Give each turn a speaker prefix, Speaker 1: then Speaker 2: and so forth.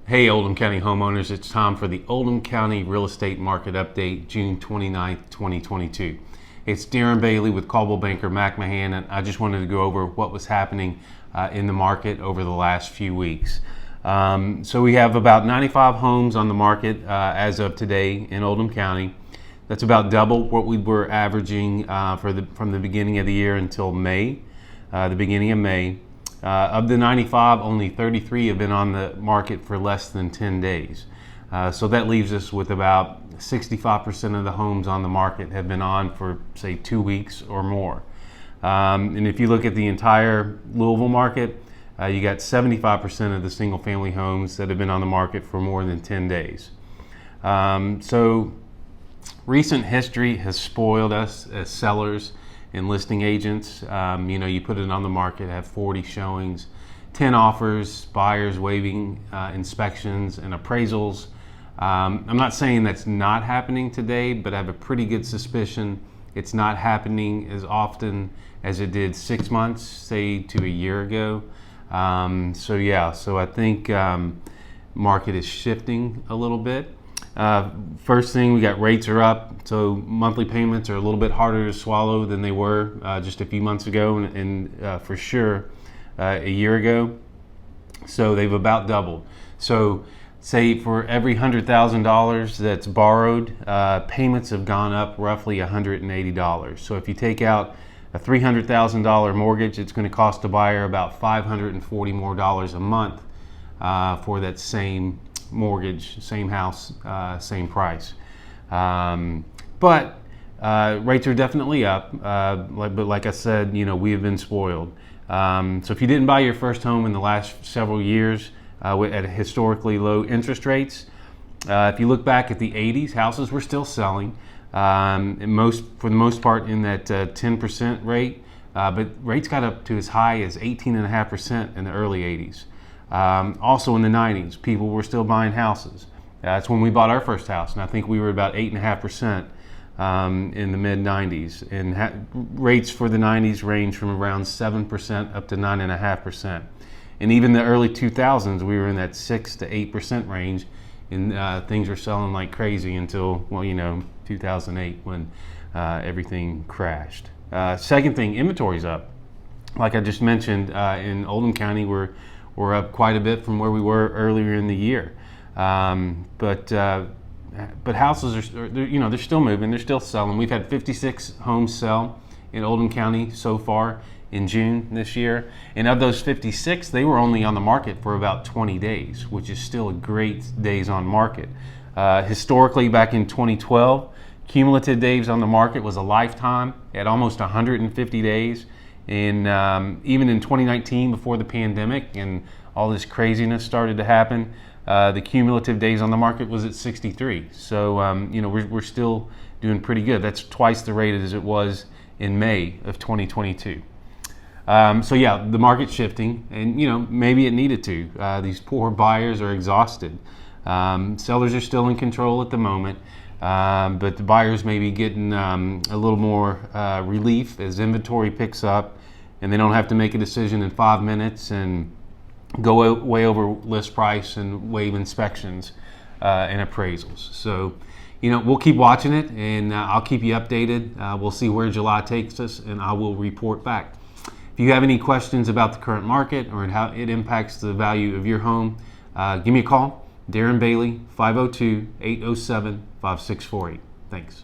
Speaker 1: Hey Oldham County homeowners, it's time for the Oldham County Real Estate Market Update, June 29th, 2022. It's Daren Bailey with Coldwell banker McMahan, and I just wanted to go over what was happening in the market over the last few weeks. So we have about 95 homes on the market as of today in Oldham County. That's about double what we were averaging from the beginning of the year until May, the beginning of May. Of the 95, only 33 have been on the market for less than 10 days. So that leaves us with about 65% of the homes on the market have been on for, say, 2 weeks or more. And if you look at the entire Louisville market, you got 75% of the single family homes that have been on the market for more than 10 days. So recent history has spoiled us as sellers and listing agents. You put it on the market, have 40 showings, 10 offers, buyers waiving inspections and appraisals. I'm not saying that's not happening today, but I have a pretty good suspicion it's not happening as often as it did 6 months, say, to a year ago. So I think market is shifting a little bit. First thing, we got rates are up, so monthly payments are a little bit harder to swallow than they were just a few months ago and for sure a year ago. So they've about doubled. So say for every $100,000 that's borrowed, payments have gone up roughly $180. So if you take out a $300,000 mortgage, it's going to cost the buyer about $540 more a month for that same mortgage, same house, same price. But rates are definitely up. But like I said, we have been spoiled. So if you didn't buy your first home in the last several years at historically low interest rates, if you look back at the 80s, houses were still selling, for the most part in that 10% rate. But rates got up to as high as 18.5% in the early 80s. Also in the 90s, people were still buying houses. That's when we bought our first house, and I think we were about 8.5% in the mid 90s. And rates for the 90s range from around 7% up to 9.5%. And even the early 2000s, we were in that 6 to 8% range, and things were selling like crazy until 2008 when everything crashed. Second thing, inventory's up. Like I just mentioned, in Oldham County, we're up quite a bit from where we were earlier in the year, but houses are they're still moving, they're still selling. We've had 56 homes sell in Oldham County so far in June this year, and of those 56, they were only on the market for about 20 days, which is still a great days on market. Historically, back in 2012, cumulative days on the market was a lifetime at almost 150 days. And even in 2019, before the pandemic and all this craziness started to happen, the cumulative days on the market was at 63. So we're still doing pretty good. That's twice the rate as it was in May of 2022. The market's shifting, and maybe it needed to. These poor buyers are exhausted. Sellers are still in control at the moment. But the buyers may be getting a little more relief as inventory picks up, and they don't have to make a decision in 5 minutes and go way over list price and waive inspections and appraisals. So, we'll keep watching it, and I'll keep you updated. We'll see where July takes us, and I will report back. If you have any questions about the current market or how it impacts the value of your home, give me a call. Daren Bailey, 502-807-5648. Thanks.